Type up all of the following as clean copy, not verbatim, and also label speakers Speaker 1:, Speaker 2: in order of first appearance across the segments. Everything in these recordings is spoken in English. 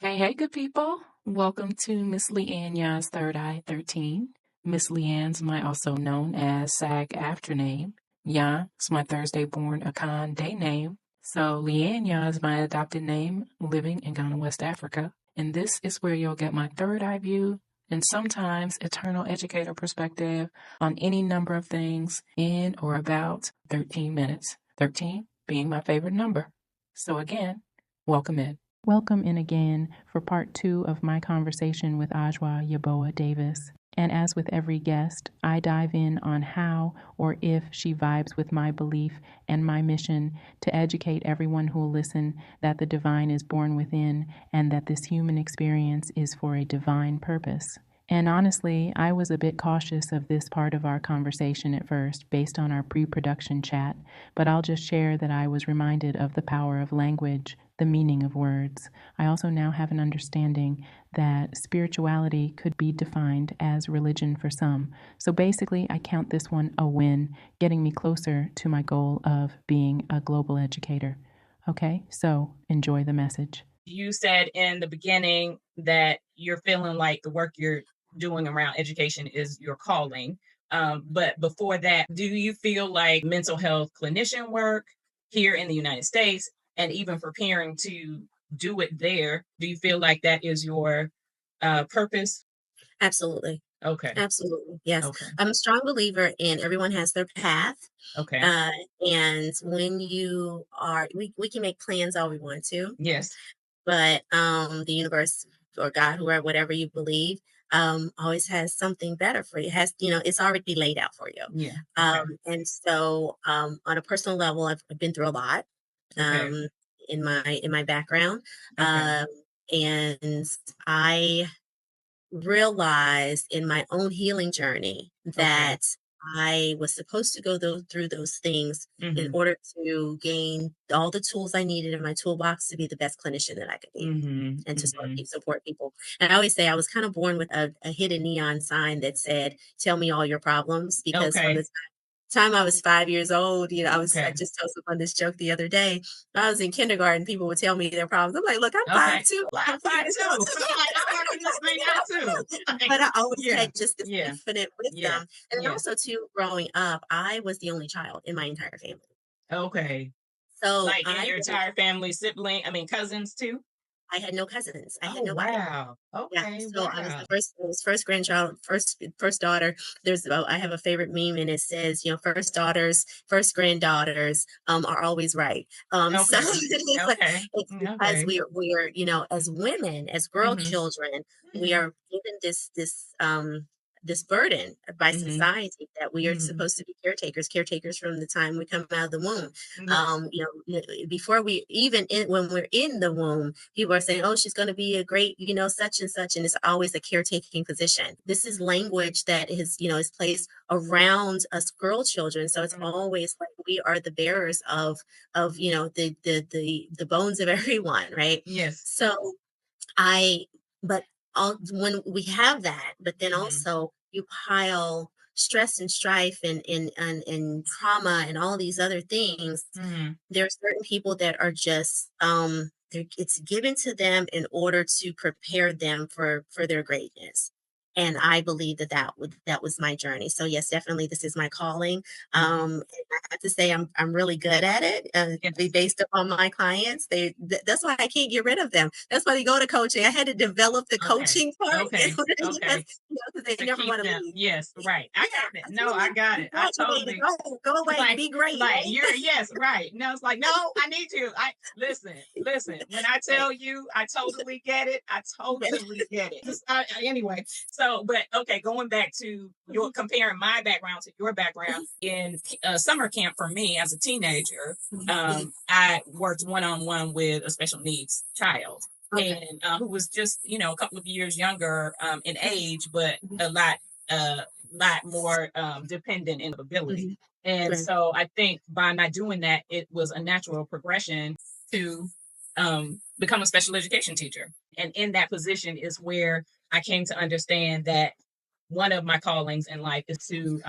Speaker 1: Hey, hey, good people. Welcome to Miss LeAnnyaa's Third Eye 13. Miss LeAnn's my also known as SAG after name. Ya is my Thursday born Akan day name. So LeAnnyaa's is my adopted name, living in Ghana, West Africa. And this is where you'll get my third eye view and sometimes eternal educator perspective on any number of things in or about 13 minutes. 13 being my favorite number. So again, welcome in. Welcome in again for part 2 of my conversation with Adwoa Yeboah Davis. And as with every guest, I dive in on how or if she vibes with my belief and my mission to educate everyone who will listen that the divine is born within and that this human experience is for a divine purpose. And honestly, I was a bit cautious of this part of our conversation at first, based on our pre-production chat, but I'll just share that I was reminded of the power of language, the meaning of words. I also now have an understanding that spirituality could be defined as religion for some. So basically, I count this one a win, getting me closer to my goal of being a global educator. Okay, so enjoy the message.
Speaker 2: You said in the beginning that you're feeling like the work you're doing around education is your calling. But before that, do you feel like mental health clinician work here in the United States and even preparing to do it there, do you feel like that is your purpose?
Speaker 3: Absolutely.
Speaker 2: Okay.
Speaker 3: Absolutely. Yes.
Speaker 2: Okay.
Speaker 3: I'm a strong believer in everyone has their path.
Speaker 2: Okay.
Speaker 3: And when you are, we can make plans all we want to,
Speaker 2: Yes.
Speaker 3: but the universe or God, whoever, whatever you believe, always has something better for you. It has, it's already laid out for you.
Speaker 2: Yeah. Okay.
Speaker 3: And so on a personal level, I've been through a lot
Speaker 2: Okay.
Speaker 3: in my background.
Speaker 2: Okay.
Speaker 3: And I realized in my own healing journey that I was supposed to go through those things in order to gain all the tools I needed in my toolbox to be the best clinician that I could be and to support people. And I always say I was kind of born with a hidden neon sign that said, "Tell me all your problems," because from the time I was 5 years old, I just told someone this joke the other day. I was in kindergarten, people would tell me their problems. I'm like, "Look, I'm 5 too."
Speaker 2: I'm 5 too. I'm like, I'm working this thing out too.
Speaker 3: But I always had just this
Speaker 2: Yeah.
Speaker 3: infinite wisdom. And then also too, growing up, I was the only child in my entire family.
Speaker 2: Okay.
Speaker 3: So
Speaker 2: Like in your entire family, cousins too?
Speaker 3: I had no cousins. I had
Speaker 2: Oh,
Speaker 3: nobody.
Speaker 2: wow.
Speaker 3: Yeah,
Speaker 2: Okay,
Speaker 3: so I was
Speaker 2: wow.
Speaker 3: I was first grandchild, first daughter. I have a favorite meme and it says, first daughters, first granddaughters, are always right. So
Speaker 2: Okay. Okay.
Speaker 3: it's because
Speaker 2: Okay.
Speaker 3: we're, as women, as girl
Speaker 2: Mhm.
Speaker 3: children, we
Speaker 2: Mhm.
Speaker 3: are given this burden by
Speaker 2: Mhm.
Speaker 3: society that we are
Speaker 2: Mhm.
Speaker 3: supposed to be caretakers from the time we come out of the womb.
Speaker 2: Yes.
Speaker 3: Before we even when we're in the womb, people are saying, "Oh, she's going to be a great, such and such," and it's always a caretaking position. This is language that is placed around us girl children, so it's always like we are the bearers of the bones of everyone, right?
Speaker 2: Yes.
Speaker 3: So I, but when we have that, but then also you pile stress and strife and trauma and all these other things.
Speaker 2: Mhm.
Speaker 3: There are certain people that are just it's given to them in order to prepare them for their greatness. And I believe that was my journey. So yes, definitely this is my calling. And I have to say I'm really good at it. Based upon my clients, that's why I can't get rid of them. That's why they go to coaching. I had to develop the coaching part in order because they
Speaker 2: To
Speaker 3: never
Speaker 2: keep
Speaker 3: want to
Speaker 2: them.
Speaker 3: leave.
Speaker 2: Yes, right. I got it. No, I got it. I
Speaker 3: Graduated.
Speaker 2: totally
Speaker 3: Go away.
Speaker 2: like
Speaker 3: Be great.
Speaker 2: like
Speaker 3: Right?
Speaker 2: you're yes, right. No, it's like, no, I need you. I listen. When I tell you, I totally get it. I totally get it. Anyway, so but okay, going back to your comparing my background to your background in summer camp for me as a teenager, I worked one-on-one with a special needs child. And who was just a couple of years younger in age, but a lot more dependent in ability. And so I think by not doing that, it was a natural progression to become a special education teacher. And in that position is where I came to understand that one of my callings in life is to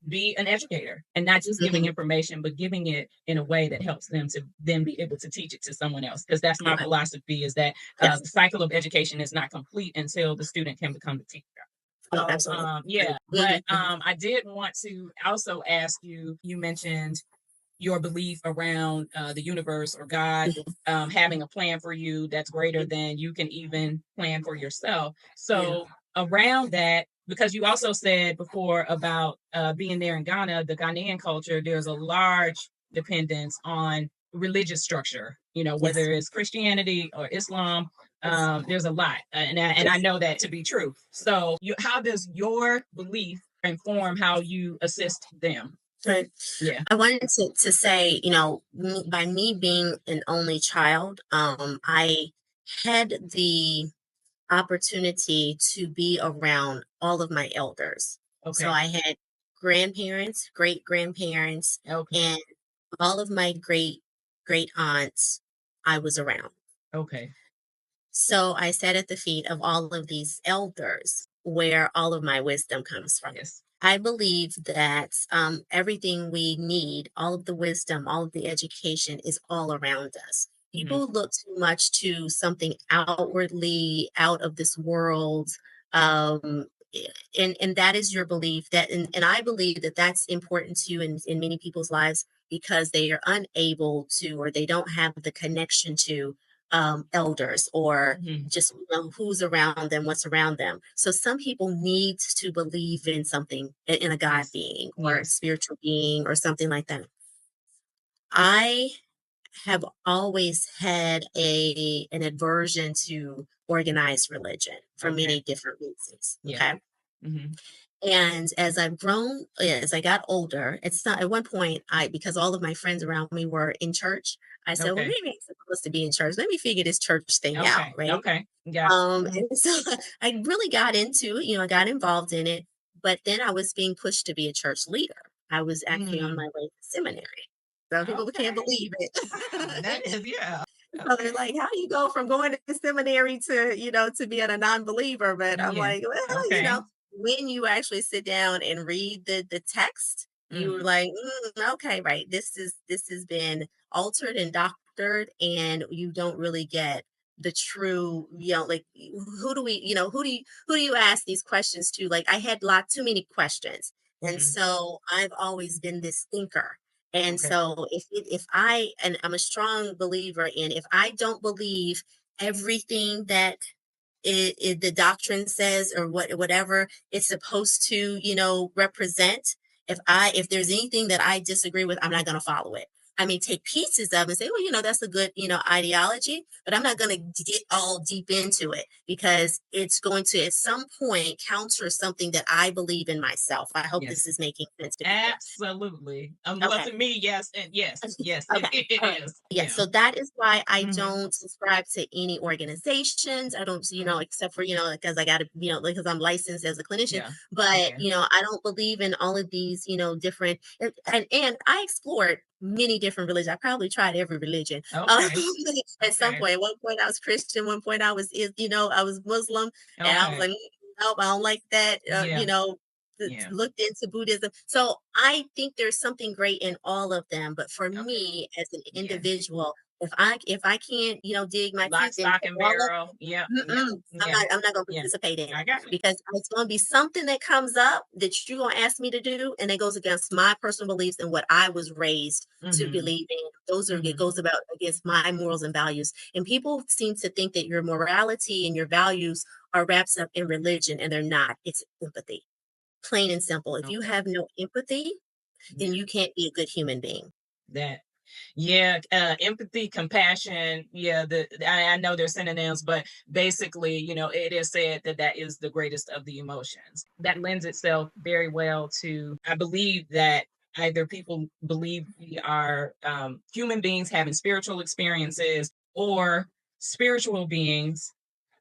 Speaker 2: be an educator, and not just giving information, but giving it in a way that helps them to then be able to teach it to someone else. Because that's my philosophy, is that the cycle of education is not complete until the student can become the teacher.
Speaker 3: Oh, absolutely.
Speaker 2: Yeah, but I did want to also ask you, you mentioned your belief around the universe or God having a plan for you that's greater than you can even plan for yourself. So around that, because you also said before about being there in Ghana, the Ghanaian culture, there's a large dependence on religious structure, you know, whether it's Christianity or Islam. There's a lot, and I know that to be true. So how does your belief inform how you assist them?
Speaker 3: Right.
Speaker 2: Yeah.
Speaker 3: I wanted to say, you know, by me being an only child, I had the opportunity to be around all of my elders. So
Speaker 2: Okay.
Speaker 3: I had grandparents, great grandparents,
Speaker 2: Okay.
Speaker 3: and all of my great aunts I was around.
Speaker 2: Okay.
Speaker 3: So I sat at the feet of all of these elders where all of my wisdom comes from.
Speaker 2: Yes.
Speaker 3: I believe that everything we need, all of the wisdom, all of the education is all around us. People look too much to something outwardly out of this world. Um, and that is your belief that, and I believe that that's important too in many people's lives because they are unable to, or they don't have the connection to elders or just who's around them, what's around them. So some people need to believe in something, in a God being or a spiritual being or something like that. I have always had an aversion to organized religion for many different reasons.
Speaker 2: Yeah.
Speaker 3: Okay. And as I've grown, as I got older, it's not at one point because all of my friends around me were in church, I said, well,
Speaker 2: Okay.
Speaker 3: maybe I'm supposed to be in church. Let me figure this church thing out,
Speaker 2: Okay.
Speaker 3: right?
Speaker 2: Okay. Got it.
Speaker 3: And so I really got into it, I got involved in it, but then I was being pushed to be a church leader. I was actually on my way to seminary. So people can't believe it.
Speaker 2: That is, yeah.
Speaker 3: So they're like, how do you go from going to seminary to, to being a non-believer? But I'm
Speaker 2: Yeah.
Speaker 3: like, well,
Speaker 2: Okay.
Speaker 3: when you actually sit down and read the text, you're like, okay, right. This has been altered and doctored, and you don't really get the true, like who do we, who do you ask these questions to? Like I had too many questions. And so I've always been this thinker. And so and I'm a strong believer in, if I don't believe everything that the doctrine says or whatever it's supposed to, represent, if there's anything that I disagree with, I'm not going to follow it. I may take pieces of it and say, well, that's a good, ideology, but I'm not going to get all deep into it because it's going to, at some point, counter something that I believe in myself. I hope this is making sense to people.
Speaker 2: Absolutely. Well, to me, yes, and yes,
Speaker 3: Okay.
Speaker 2: it
Speaker 3: All right.
Speaker 2: is.
Speaker 3: Yeah. So that is why I don't subscribe to any organizations. I don't, except for, because I got to, because I'm licensed as a clinician.
Speaker 2: Yeah.
Speaker 3: But, I don't believe in all of these, different, and I explored many different religions. I probably tried every religion. At some point, at one point I was Christian, one point I was, I was Muslim, and I was like, nope, I don't like that. Looked into Buddhism. So I think there's something great in all of them. But for me as an individual, if I can't, dig my
Speaker 2: Lock,
Speaker 3: teeth in
Speaker 2: stock, and
Speaker 3: all of
Speaker 2: barrel. Yeah.
Speaker 3: I'm not going to participate in
Speaker 2: I
Speaker 3: it
Speaker 2: got it.
Speaker 3: because it's going to be something that comes up that you're going to ask me to do, and it goes against my personal beliefs and what I was raised to believe in. It goes about against my morals and values. And people seem to think that your morality and your values are wrapped up in religion, and they're not. It's empathy, plain and simple. If you have no empathy, then you can't be a good human being.
Speaker 2: That. Yeah, empathy, compassion. Yeah, I know they're synonyms, but basically, it is said that that is the greatest of the emotions. That lends itself very well to, I believe that either people believe we are human beings having spiritual experiences or spiritual beings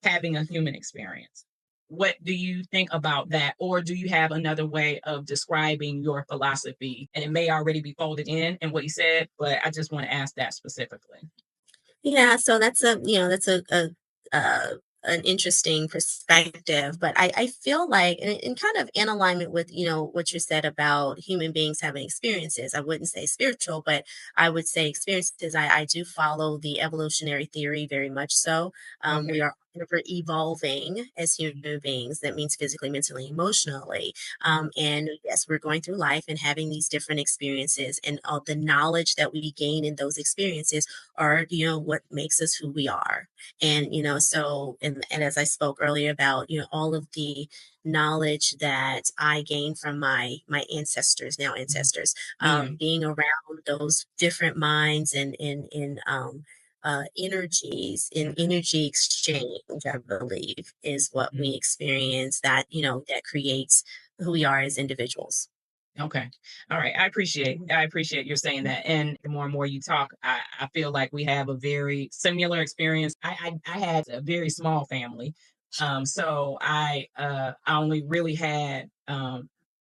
Speaker 2: having a human experience. What do you think about that? Or do you have another way of describing your philosophy? And it may already be folded in what you said, but I just want to ask that specifically.
Speaker 3: Yeah, so that's a an interesting perspective, but I feel like, and kind of in alignment with, what you said about human beings having experiences, I wouldn't say spiritual, but I would say experiences. I do follow the evolutionary theory very much so.
Speaker 2: Okay.
Speaker 3: We are ever evolving as human beings. That means physically, mentally, emotionally. And yes, we're going through life and having these different experiences, and all the knowledge that we gain in those experiences are, what makes us who we are. And so, and as I spoke earlier about, all of the knowledge that I gained from my ancestors, now ancestors,
Speaker 2: Yeah.
Speaker 3: being around those different minds and energies in energy exchange, I believe, is what we experience, that that creates who we are as individuals.
Speaker 2: Okay. All right. I appreciate you saying that. And the more and more you talk, I feel like we have a very similar experience. I had a very small family. So I only really had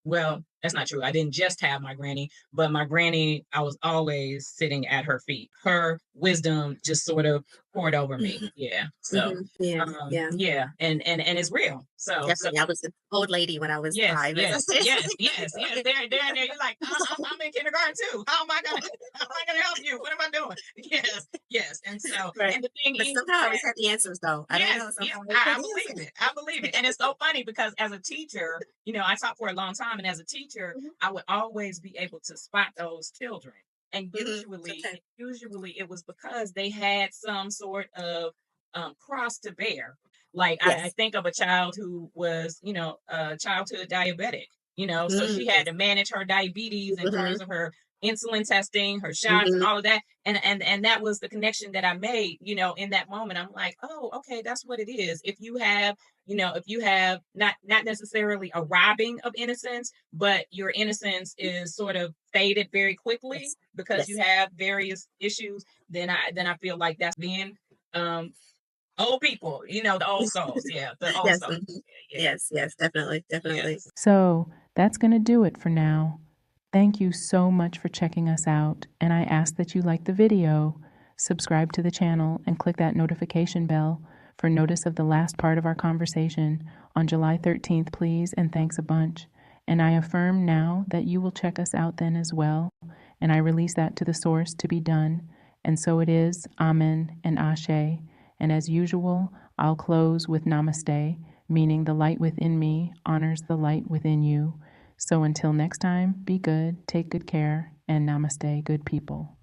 Speaker 2: well, that's not true. I didn't just have my granny, but my granny, I was always sitting at her feet. Her wisdom just sort of poured over me. Yeah. So
Speaker 3: Yeah, yeah,
Speaker 2: yeah, and it's real. So
Speaker 3: definitely. I was an old lady when I was
Speaker 2: yes,
Speaker 3: 5, as I
Speaker 2: yes,
Speaker 3: said.
Speaker 2: yes, yes, yes. There, there. You're like, I'm in kindergarten too. How am I gonna help you? What am I doing? Yes, yes. And so,
Speaker 3: Right.
Speaker 2: and the thing
Speaker 3: But
Speaker 2: is
Speaker 3: somehow I
Speaker 2: that
Speaker 3: always had the answers, though. I don't
Speaker 2: yes,
Speaker 3: know.
Speaker 2: yes,
Speaker 3: Somehow I always
Speaker 2: I
Speaker 3: had the
Speaker 2: believe
Speaker 3: answers.
Speaker 2: it. I believe it, and it's so funny because as a teacher, I taught for a long time, and as a teacher,
Speaker 3: Mhm,
Speaker 2: I would always be able to spot those children, and
Speaker 3: mhm.
Speaker 2: usually,
Speaker 3: Okay.
Speaker 2: usually it was because they had some sort of cross to bear. Like I
Speaker 3: Yes.
Speaker 2: think of a child who was, childhood diabetic. So
Speaker 3: Mhm,
Speaker 2: she had
Speaker 3: yes.
Speaker 2: to manage her diabetes in
Speaker 3: Mhm,
Speaker 2: terms of her insulin testing, her shots, and
Speaker 3: mhm.
Speaker 2: all of that. And that was the connection that I made, in that moment. I'm like, oh, okay, that's what it is. If you have not necessarily a robbing of innocence, but your innocence is sort of faded very quickly
Speaker 3: Yes.
Speaker 2: because you
Speaker 3: Yes.
Speaker 2: have various issues, then I feel like that's then old people, the old souls. Yeah, the old
Speaker 3: Yes.
Speaker 2: souls.
Speaker 3: Mhm.
Speaker 2: Yeah,
Speaker 3: Yes. Yes. Definitely.
Speaker 2: yeah,
Speaker 3: Definitely.
Speaker 2: yes.
Speaker 1: So that's going to do it for now. Thank you so much for checking us out, and I ask that you like the video, subscribe to the channel, and click that notification bell for notice of the last part of our conversation on July 13th, please, and thanks a bunch. And I affirm now that you will check us out then as well, and I release that to the source to be done. And so it is, Amen and Ashe. And as usual, I'll close with Namaste, meaning the light within me honors the light within you. So until next time, be good, take good care, and namaste, good people.